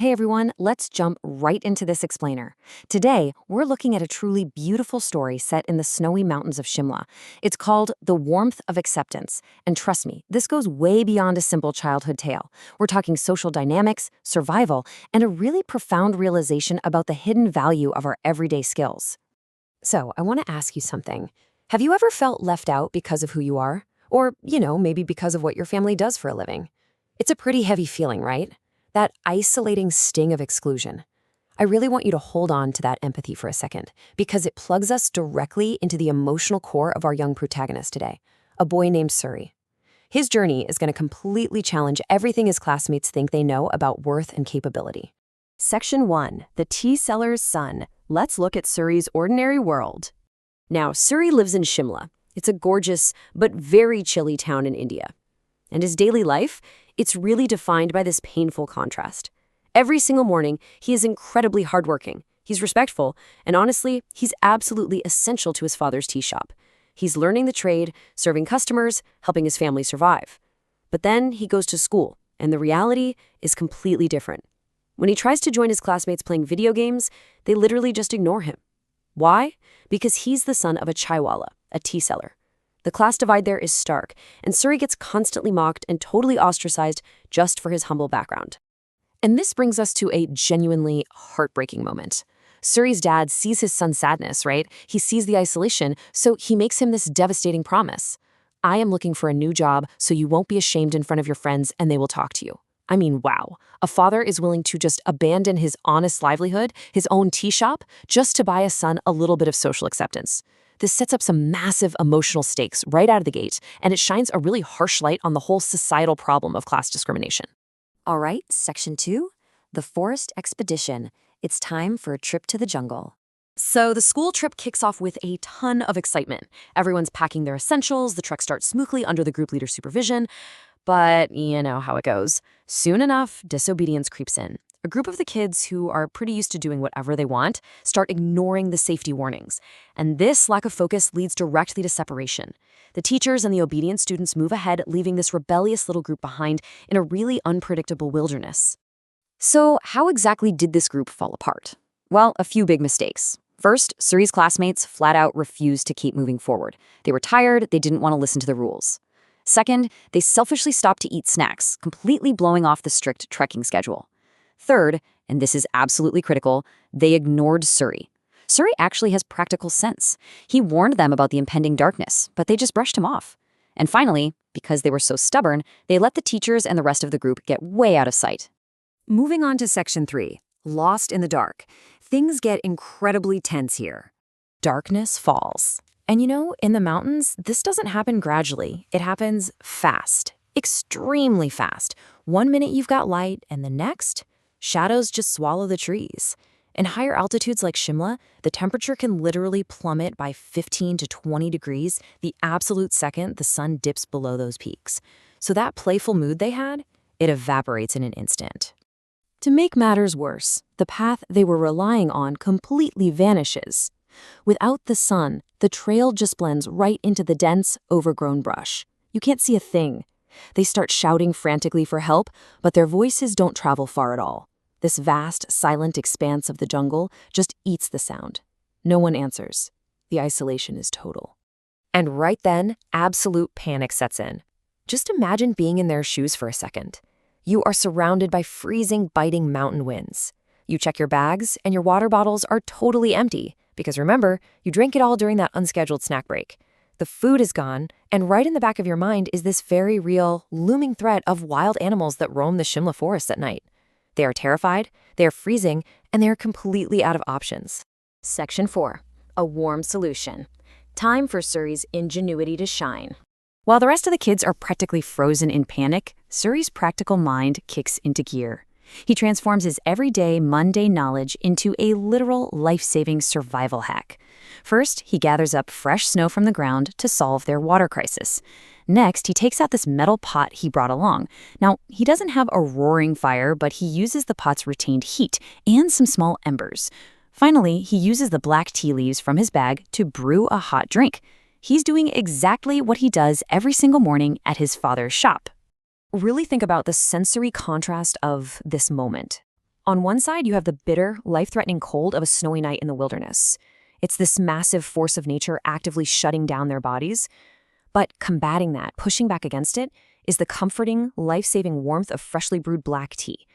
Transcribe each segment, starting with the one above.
Hey everyone, let's jump right into this explainer. Today, we're looking at a truly beautiful story set in the snowy mountains of Shimla. It's called The Warmth of Acceptance. And trust me, this goes way beyond a simple childhood tale. We're talking social dynamics, survival, and a really profound realization about the hidden value of our everyday skills. So, I want to ask you something. Have you ever felt left out because of who you are? Or, maybe because of what your family does for a living? It's a pretty heavy feeling, right? That isolating sting of exclusion. I really want you to hold on to that empathy for a second, because it plugs us directly into the emotional core of our young protagonist today, a boy named Suri. His journey is going to completely challenge everything his classmates think they know about worth and capability. Section 1. The Tea Seller's Son. Let's look at Suri's ordinary world. Now, Suri lives in Shimla. It's a gorgeous but very chilly town in India. And his daily life? It's really defined by this painful contrast. Every single morning, he is incredibly hardworking. He's respectful, and honestly, he's absolutely essential to his father's tea shop. He's learning the trade, serving customers, helping his family survive. But then he goes to school, and the reality is completely different. When he tries to join his classmates playing video games, they literally just ignore him. Why? Because he's the son of a chaiwala, a tea seller. The class divide there is stark, and Suri gets constantly mocked and totally ostracized just for his humble background. And this brings us to a genuinely heartbreaking moment. Suri's dad sees his son's sadness, right? He sees the isolation, so he makes him this devastating promise. I am looking for a new job, so you won't be ashamed in front of your friends and they will talk to you. I mean, wow. A father is willing to just abandon his honest livelihood, his own tea shop, just to buy a son a little bit of social acceptance. This sets up some massive emotional stakes right out of the gate, and it shines a really harsh light on the whole societal problem of class discrimination. All right, Section 2, the Forest Expedition. It's time for a trip to the jungle. So the school trip kicks off with a ton of excitement. Everyone's packing their essentials, the trek starts smoothly under the group leader's supervision, but you know how it goes. Soon enough, disobedience creeps in. A group of the kids who are pretty used to doing whatever they want start ignoring the safety warnings. And this lack of focus leads directly to separation. The teachers and the obedient students move ahead, leaving this rebellious little group behind in a really unpredictable wilderness. So how exactly did this group fall apart? Well, a few big mistakes. First, Suri's classmates flat out refused to keep moving forward. They were tired, they didn't want to listen to the rules. Second, they selfishly stopped to eat snacks, completely blowing off the strict trekking schedule. Third, and this is absolutely critical, they ignored Suri. Suri actually has practical sense. He warned them about the impending darkness, but they just brushed him off. And finally, because they were so stubborn, they let the teachers and the rest of the group get way out of sight. Moving on to Section 3, Lost in the Dark. Things get incredibly tense here. Darkness falls. And in the mountains, this doesn't happen gradually. It happens fast, extremely fast. 1 minute you've got light, and the next, shadows just swallow the trees. In higher altitudes like Shimla, the temperature can literally plummet by 15 to 20 degrees the absolute second the sun dips below those peaks. So that playful mood they had, it evaporates in an instant. To make matters worse, the path they were relying on completely vanishes. Without the sun, the trail just blends right into the dense, overgrown brush. You can't see a thing. They start shouting frantically for help, but their voices don't travel far at all. This vast, silent expanse of the jungle just eats the sound. No one answers. The isolation is total. And right then, absolute panic sets in. Just imagine being in their shoes for a second. You are surrounded by freezing, biting mountain winds. You check your bags, and your water bottles are totally empty, because remember, you drank it all during that unscheduled snack break. The food is gone, and right in the back of your mind is this very real, looming threat of wild animals that roam the Shimla forests at night. They are terrified, they are freezing, and they are completely out of options. Section 4. A warm solution. Time for Suri's ingenuity to shine. While the rest of the kids are practically frozen in panic, Suri's practical mind kicks into gear. He transforms his everyday, mundane knowledge into a literal life-saving survival hack. First, he gathers up fresh snow from the ground to solve their water crisis. Next, he takes out this metal pot he brought along. Now, he doesn't have a roaring fire, but he uses the pot's retained heat and some small embers. Finally, he uses the black tea leaves from his bag to brew a hot drink. He's doing exactly what he does every single morning at his father's shop. Really think about the sensory contrast of this moment. On one side, you have the bitter, life-threatening cold of a snowy night in the wilderness. It's this massive force of nature actively shutting down their bodies. But combating that, pushing back against it, is the comforting, life-saving warmth of freshly brewed black tea.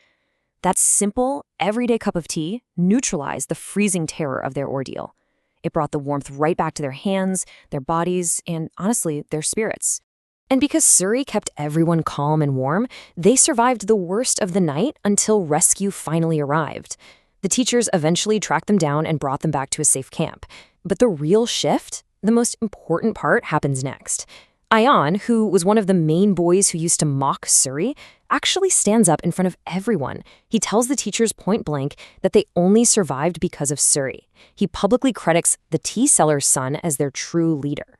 That simple, everyday cup of tea neutralized the freezing terror of their ordeal. It brought the warmth right back to their hands, their bodies, and honestly, their spirits. And because Surrey kept everyone calm and warm, they survived the worst of the night until rescue finally arrived. The teachers eventually tracked them down and brought them back to a safe camp. But the real shift, the most important part, happens next. Ion, who was one of the main boys who used to mock Surrey, actually stands up in front of everyone. He tells the teachers point blank that they only survived because of Surrey. He publicly credits the tea seller's son as their true leader.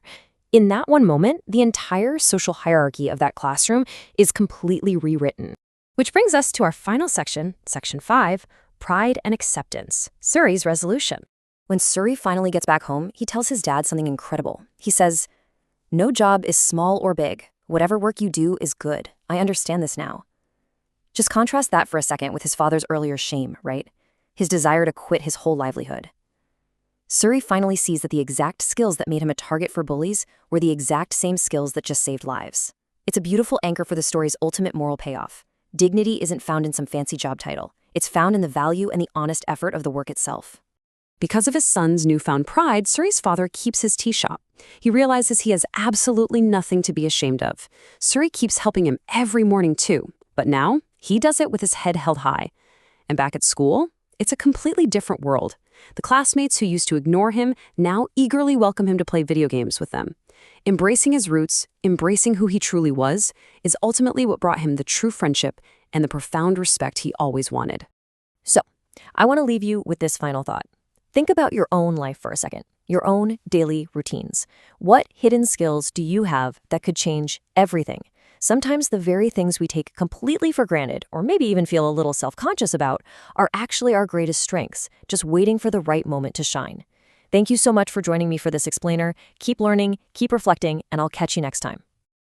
In that one moment, the entire social hierarchy of that classroom is completely rewritten. Which brings us to our final section, Section 5, Pride and Acceptance, Surrey's resolution. When Surrey finally gets back home, he tells his dad something incredible. He says, "No job is small or big. Whatever work you do is good. I understand this now." Just contrast that for a second with his father's earlier shame, right? His desire to quit his whole livelihood. Surrey finally sees that the exact skills that made him a target for bullies were the exact same skills that just saved lives. It's a beautiful anchor for the story's ultimate moral payoff. Dignity isn't found in some fancy job title. It's found in the value and the honest effort of the work itself. Because of his son's newfound pride, Surrey's father keeps his tea shop. He realizes he has absolutely nothing to be ashamed of. Surrey keeps helping him every morning too, but now he does it with his head held high. And back at school, it's a completely different world. The classmates who used to ignore him now eagerly welcome him to play video games with them. Embracing his roots, embracing who he truly was, is ultimately what brought him the true friendship and the profound respect he always wanted. So, I want to leave you with this final thought. Think about your own life for a second, your own daily routines. What hidden skills do you have that could change everything? Sometimes the very things we take completely for granted, or maybe even feel a little self-conscious about, are actually our greatest strengths, just waiting for the right moment to shine. Thank you so much for joining me for this explainer. Keep learning, keep reflecting, and I'll catch you next time.